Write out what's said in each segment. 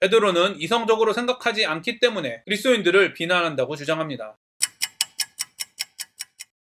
베드로는 이성적으로 생각하지 않기 때문에 그리스도인들을 비난한다고 주장합니다.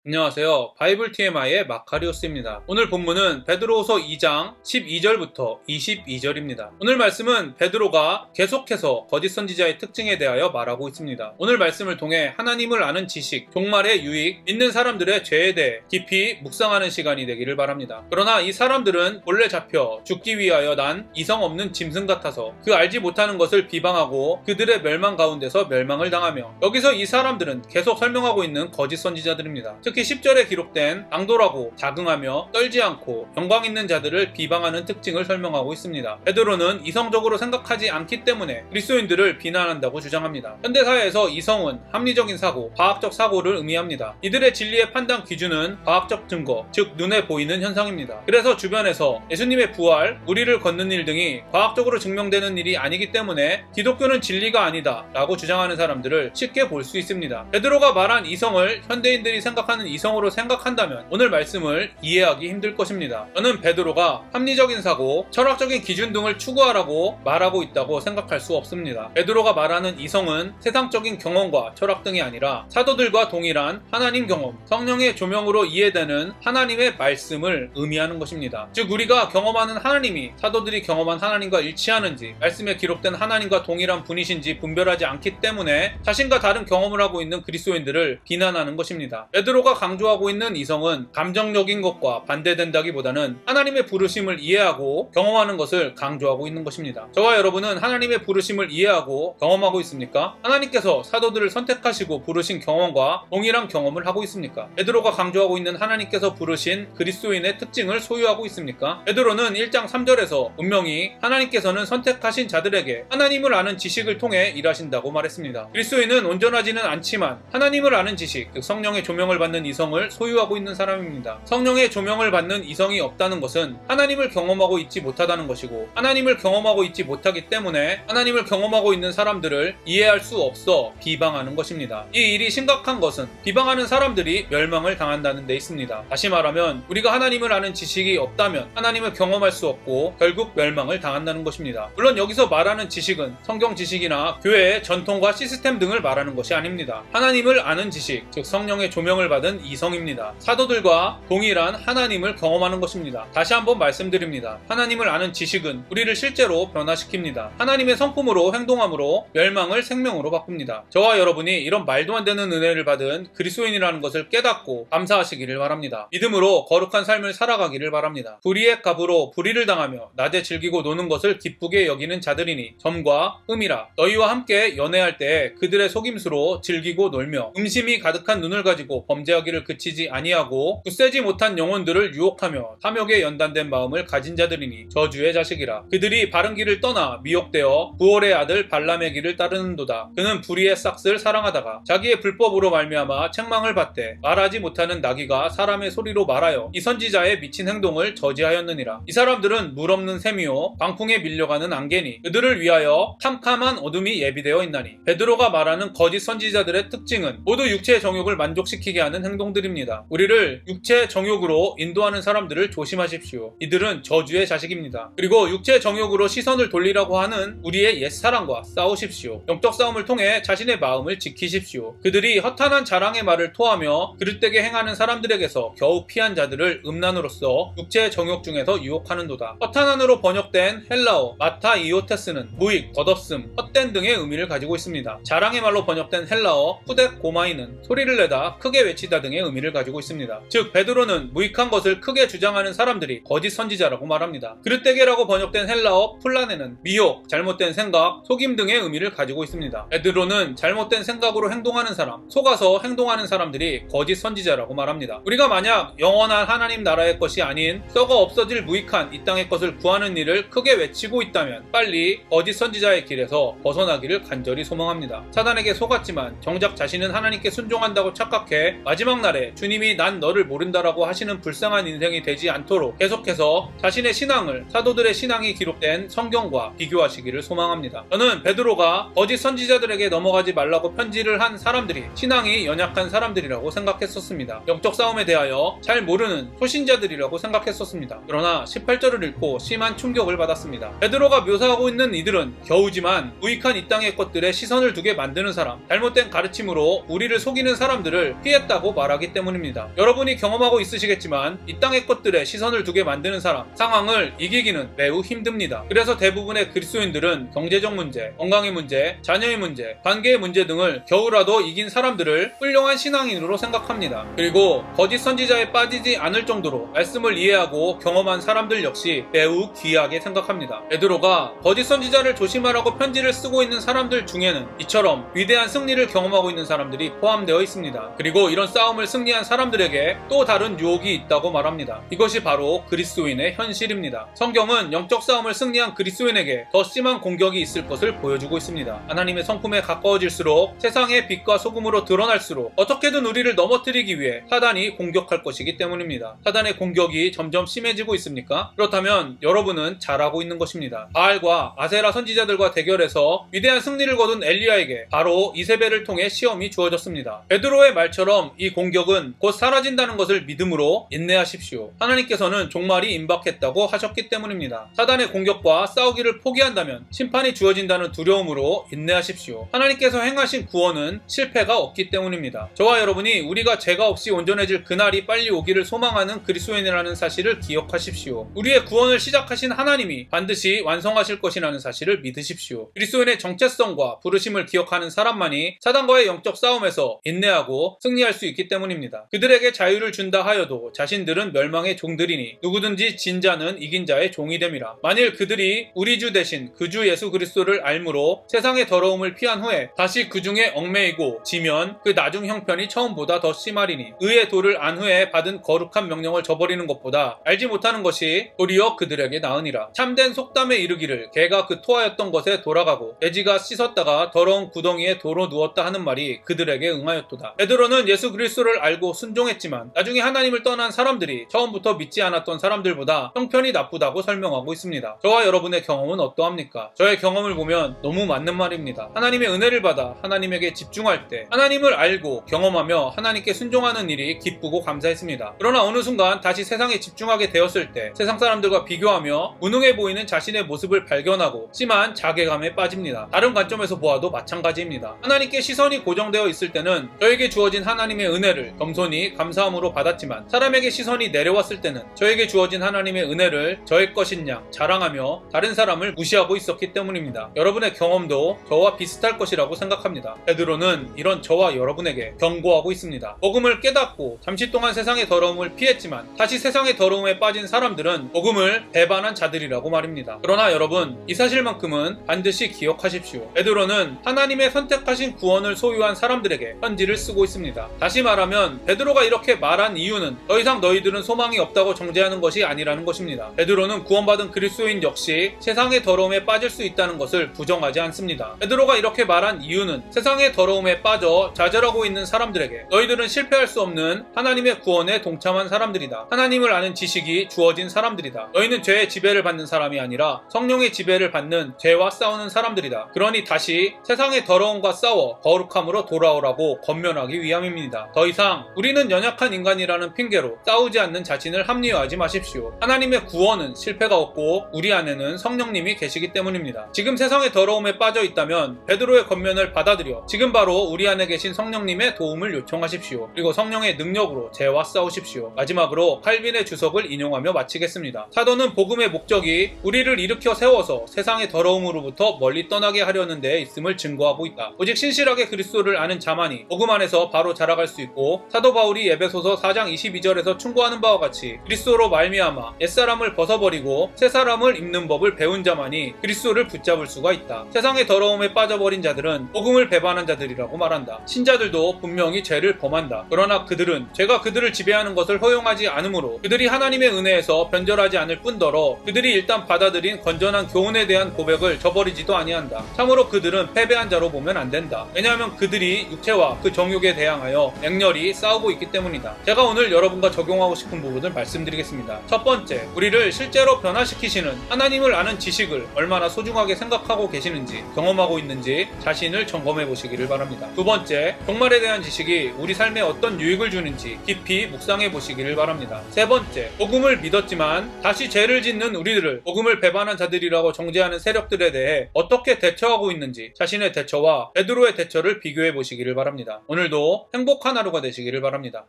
안녕하세요. 바이블 TMI의 마카리오스입니다. 오늘 본문은 베드로후서 2장 12절부터 22절입니다. 오늘 말씀은 베드로가 계속해서 거짓 선지자의 특징에 대하여 말하고 있습니다. 오늘 말씀을 통해 하나님을 아는 지식, 종말의 유익, 믿는 사람들의 죄에 대해 깊이 묵상하는 시간이 되기를 바랍니다. 그러나 이 사람들은 본래 잡혀 죽기 위하여 난 이성 없는 짐승 같아서 그 알지 못하는 것을 비방하고 그들의 멸망 가운데서 멸망을 당하며, 여기서 이 사람들은 계속 설명하고 있는 거짓 선지자들입니다. 특히 10절에 기록된 당돌하고 자긍하며 떨지 않고 영광 있는 자들을 비방하는 특징을 설명하고 있습니다. 베드로는 이성적으로 생각하지 않기 때문에 그리스도인들을 비난한다고 주장합니다. 현대사회에서 이성은 합리적인 사고, 과학적 사고를 의미합니다. 이들의 진리의 판단 기준은 과학적 증거, 즉 눈에 보이는 현상입니다. 그래서 주변에서 예수님의 부활, 우리를 걷는 일 등이 과학적으로 증명되는 일이 아니기 때문에 기독교는 진리가 아니다 라고 주장하는 사람들을 쉽게 볼 수 있습니다. 베드로가 말한 이성을 현대인들이 생각하는 이성으로 생각한다면 오늘 말씀을 이해하기 힘들 것입니다. 저는 베드로가 합리적인 사고, 철학적인 기준 등을 추구하라고 말하고 있다고 생각할 수 없습니다. 베드로가 말하는 이성은 세상적인 경험과 철학 등이 아니라 사도들과 동일한 하나님 경험, 성령의 조명으로 이해되는 하나님의 말씀을 의미하는 것입니다. 즉 우리가 경험하는 하나님이 사도들이 경험한 하나님과 일치하는지, 말씀에 기록된 하나님과 동일한 분이신지 분별하지 않기 때문에 자신과 다른 경험을 하고 있는 그리스도인들을 비난하는 것입니다. 베드로가 강조하고 있는 이성은 감정적인 것과 반대된다기보다는 하나님의 부르심을 이해하고 경험하는 것을 강조하고 있는 것입니다. 저와 여러분은 하나님의 부르심을 이해하고 경험하고 있습니까? 하나님께서 사도들을 선택하시고 부르신 경험과 동일한 경험을 하고 있습니까? 베드로가 강조하고 있는 하나님께서 부르신 그리스도인의 특징을 소유하고 있습니까? 베드로는 1장 3절에서 분명히 하나님께서는 선택하신 자들에게 하나님을 아는 지식을 통해 일하신다고 말했습니다. 그리스도인은 온전하지는 않지만 하나님을 아는 지식, 즉 성령의 조명을 받는 이성을 소유하고 있는 사람입니다. 성령의 조명을 받는 이성이 없다는 것은 하나님을 경험하고 있지 못하다는 것이고, 하나님을 경험하고 있지 못하기 때문에 하나님을 경험하고 있는 사람들을 이해할 수 없어 비방하는 것입니다. 이 일이 심각한 것은 비방하는 사람들이 멸망을 당한다는 데 있습니다. 다시 말하면 우리가 하나님을 아는 지식이 없다면 하나님을 경험할 수 없고 결국 멸망을 당한다는 것입니다. 물론 여기서 말하는 지식은 성경 지식이나 교회의 전통과 시스템 등을 말하는 것이 아닙니다. 하나님을 아는 지식, 즉 성령의 조명을 받은 이성입니다. 사도들과 동일한 하나님을 경험하는 것입니다. 다시 한번 말씀드립니다. 하나님을 아는 지식은 우리를 실제로 변화시킵니다. 하나님의 성품으로 행동함으로 멸망을 생명으로 바꿉니다. 저와 여러분이 이런 말도 안 되는 은혜를 받은 그리스도인이라는 것을 깨닫고 감사하시기를 바랍니다. 믿음으로 거룩한 삶을 살아가기를 바랍니다. 불의의 값으로 불의를 당하며 낮에 즐기고 노는 것을 기쁘게 여기는 자들이니 점과 흠이라. 너희와 함께 연애할 때 그들의 속임수로 즐기고 놀며 음심이 가득한 눈을 가지고 범죄하기를 그치지 아니하고 굳세지 못한 영혼들을 유혹하며 탐욕에 연단된 마음을 가진 자들이니 저주의 자식이라. 그들이 바른 길을 떠나 미혹되어 부올의 아들 발람의 길을 따르는도다. 그는 불의의 싹을 사랑하다가 자기의 불법으로 말미암아 책망을 받되 말하지 못하는 나귀가 사람의 소리로 말하여 이 선지자의 미친 행동을 저지하였느니라. 이 사람들은 물 없는 샘이요 광풍에 밀려가는 안개니 그들을 위하여 캄캄한 어둠이 예비되어 있나니. 베드로가 말하는 거짓 선지자들의 특징은 모두 육체의 정욕을 만족시키게 하는 행동들입니다. 우리를 육체의 정욕으로 인도하는 사람들을 조심하십시오. 이들은 저주의 자식입니다. 그리고 육체의 정욕으로 시선을 돌리라고 하는 우리의 옛사람과 싸우십시오. 영적 싸움을 통해 자신의 마음을 지키십시오. 그들이 허탄한 자랑의 말을 토하며 그릇되게 행하는 사람들에게서 겨우 피한 자들을 음란으로써 육체의 정욕 중에서 유혹하는도다. 허탄한으로 번역된 헬라어 마타이오테스는 무익, 덧없음, 헛된 등의 의미를 가지고 있습니다. 자랑의 말로 번역된 헬라어 푸데고마이는 소리를 내다, 크게 외치다 등의 의미를 가지고 있습니다. 즉 베드로는 무익한 것을 크게 주장하는 사람들이 거짓 선지자라고 말합니다. 그릇되게라고 번역된 헬라어 플라네는 미혹, 잘못된 생각, 속임 등의 의미를 가지고 있습니다. 베드로는 잘못된 생각으로 행동하는 사람, 속아서 행동하는 사람들이 거짓 선지자라고 말합니다. 우리가 만약 영원한 하나님 나라의 것이 아닌 썩어 없어질 무익한 이 땅의 것을 구하는 일을 크게 외치고 있다면 빨리 거짓 선지자의 길에서 벗어나기를 간절히 소망합니다. 사단에게 속았지만 정작 자신은 하나님께 순종한다고 착각해 마지막 마지막 날에 주님이 난 너를 모른다라고 하시는 불쌍한 인생이 되지 않도록 계속해서 자신의 신앙을 사도들의 신앙이 기록된 성경과 비교하시기를 소망합니다. 저는 베드로가 거짓 선지자들에게 넘어가지 말라고 편지를 한 사람들이 신앙이 연약한 사람들이라고 생각했었습니다. 영적 싸움에 대하여 잘 모르는 초신자들이라고 생각했었습니다. 그러나 18절을 읽고 심한 충격을 받았습니다. 베드로가 묘사하고 있는 이들은 겨우지만 무익한 이 땅의 것들에 시선을 두게 만드는 사람, 잘못된 가르침으로 우리를 속이는 사람들을 피했다고 말하기 때문입니다. 여러분이 경험하고 있으시겠지만 이 땅의 것들에 시선을 두게 만드는 사람, 상황을 이기기는 매우 힘듭니다. 그래서 대부분의 그리스도인들은 경제적 문제, 건강의 문제, 자녀의 문제, 관계의 문제 등을 겨우라도 이긴 사람들을 훌륭한 신앙인으로 생각합니다. 그리고 거짓 선지자에 빠지지 않을 정도로 말씀을 이해하고 경험한 사람들 역시 매우 귀하게 생각합니다. 베드로가 거짓 선지자를 조심하라고 편지를 쓰고 있는 사람들 중에는 이처럼 위대한 승리를 경험하고 있는 사람들이 포함되어 있습니다. 그리고 이런 싸움을 승리한 사람들에게 또 다른 유혹이 있다고 말합니다. 이것이 바로 그리스도인의 현실입니다. 성경은 영적 싸움을 승리한 그리스도인에게 더 심한 공격이 있을 것을 보여주고 있습니다. 하나님의 성품에 가까워질수록 세상의 빛과 소금으로 드러날수록 어떻게든 우리를 넘어뜨리기 위해 사단이 공격할 것이기 때문입니다. 사단의 공격이 점점 심해지고 있습니까? 그렇다면 여러분은 잘하고 있는 것입니다. 바알과 아세라 선지자들과 대결해서 위대한 승리를 거둔 엘리야에게 바로 이세벨을 통해 시험이 주어졌습니다. 베드로의 말처럼 이 공격은 곧 사라진다는 것을 믿음으로 인내하십시오. 하나님께서는 종말이 임박했다고 하셨기 때문입니다. 사단의 공격과 싸우기를 포기한다면 심판이 주어진다는 두려움으로 인내하십시오. 하나님께서 행하신 구원은 실패가 없기 때문입니다. 저와 여러분이 우리가 죄가 없이 온전해질 그날이 빨리 오기를 소망하는 그리스도인이라는 사실을 기억하십시오. 우리의 구원을 시작하신 하나님이 반드시 완성하실 것이라는 사실을 믿으십시오. 그리스도인의 정체성과 부르심을 기억하는 사람만이 사단과의 영적 싸움에서 인내하고 승리할 수 있기 때문입니다. 그들에게 자유를 준다 하여도 자신들은 멸망의 종들이니 누구든지 진 자는 이긴 자의 종이 됨이라. 만일 그들이 우리 주 대신 그 주 예수 그리스도를 알므로 세상의 더러움을 피한 후에 다시 그 중에 얽매이고 지면 그 나중 형편이 처음보다 더 심하리니 의의 도를 안 후에 받은 거룩한 명령을 저버리는 것보다 알지 못하는 것이 도리어 그들에게 나으니라. 참된 속담에 이르기를 개가 그 토하였던 것에 돌아가고 돼지가 씻었다가 더러운 구덩이에 도로 누웠다 하는 말이 그들에게 응하였도다. 베드로는 예수 그리스도를 알고 순종했지만 나중에 하나님을 떠난 사람들이 처음부터 믿지 않았던 사람들보다 형편이 나쁘다고 설명하고 있습니다. 저와 여러분의 경험은 어떠합니까? 저의 경험을 보면 너무 맞는 말입니다. 하나님의 은혜를 받아 하나님에게 집중할 때 하나님을 알고 경험하며 하나님께 순종하는 일이 기쁘고 감사했습니다. 그러나 어느 순간 다시 세상에 집중하게 되었을 때 세상 사람들과 비교하며 무능해 보이는 자신의 모습을 발견하고 심한 자괴감에 빠집니다. 다른 관점에서 보아도 마찬가지입니다. 하나님께 시선이 고정되어 있을 때는 저에게 주어진 하나님의 은혜를 겸손히 감사함으로 받았지만 사람에게 시선이 내려왔을 때는 저에게 주어진 하나님의 은혜를 저의 것인 양 자랑하며 다른 사람을 무시하고 있었기 때문입니다. 여러분의 경험도 저와 비슷할 것이라고 생각합니다. 베드로는 이런 저와 여러분에게 경고하고 있습니다. 복음을 깨닫고 잠시 동안 세상의 더러움을 피했지만 다시 세상의 더러움에 빠진 사람들은 복음을 배반한 자들이라고 말입니다. 그러나 여러분, 이 사실만큼은 반드시 기억하십시오. 베드로는 하나님의 선택하신 구원을 소유한 사람들에게 편지를 쓰고 있습니다. 다시 말하면 베드로가 이렇게 말한 이유는 더 이상 너희들은 소망이 없다고 정죄하는 것이 아니라는 것입니다. 베드로는 구원받은 그리스도인 역시 세상의 더러움에 빠질 수 있다는 것을 부정하지 않습니다. 베드로가 이렇게 말한 이유는 세상의 더러움에 빠져 좌절하고 있는 사람들에게 너희들은 실패할 수 없는 하나님의 구원에 동참한 사람들이다. 하나님을 아는 지식이 주어진 사람들이다. 너희는 죄의 지배를 받는 사람이 아니라 성령의 지배를 받는 죄와 싸우는 사람들이다. 그러니 다시 세상의 더러움과 싸워 거룩함으로 돌아오라고 권면하기 위함입니다. 더 이상 우리는 연약한 인간이라는 핑계로 싸우지 않는 자신을 합리화하지 마십시오. 하나님의 구원은 실패가 없고 우리 안에는 성령님이 계시기 때문입니다. 지금 세상의 더러움에 빠져 있다면 베드로의 권면을 받아들여 지금 바로 우리 안에 계신 성령님의 도움을 요청하십시오. 그리고 성령의 능력으로 죄와 싸우십시오. 마지막으로 칼빈의 주석을 인용하며 마치겠습니다. 사도는 복음의 목적이 우리를 일으켜 세워서 세상의 더러움으로부터 멀리 떠나게 하려는 데에 있음을 증거하고 있다. 오직 신실하게 그리스도를 아는 자만이 복음 안에서 바로 자라갈 수 있고 사도 바울이 에베소서 4장 22절에서 충고하는 바와 같이 그리스도로 말미암아 옛사람을 벗어버리고 새사람을 입는 법을 배운 자만이 그리스도를 붙잡을 수가 있다. 세상의 더러움에 빠져버린 자들은 복음을 배반한 자들이라고 말한다. 신자들도 분명히 죄를 범한다. 그러나 그들은 죄가 그들을 지배하는 것을 허용하지 않으므로 그들이 하나님의 은혜에서 변절하지 않을 뿐더러 그들이 일단 받아들인 건전한 교훈에 대한 고백을 저버리지도 아니한다. 참으로 그들은 패배한 자로 보면 안 된다. 왜냐하면 그들이 육체와 그 정욕에 대항하여 맹렬히 싸우고 있기 때문이다. 제가 오늘 여러분과 적용하고 싶은 부분을 말씀드리겠습니다. 첫 번째, 우리를 실제로 변화시키시는 하나님을 아는 지식을 얼마나 소중하게 생각하고 계시는지, 경험하고 있는지 자신을 점검해 보시기를 바랍니다. 두 번째, 종말에 대한 지식이 우리 삶에 어떤 유익을 주는지 깊이 묵상해 보시기를 바랍니다. 세 번째, 복음을 믿었지만 다시 죄를 짓는 우리들을 복음을 배반한 자들이라고 정죄하는 세력들에 대해 어떻게 대처하고 있는지 자신의 대처와 베드로의 대처를 비교해 보시기를 바랍니다. 오늘도 행복한 하루가 되시기를 바랍니다.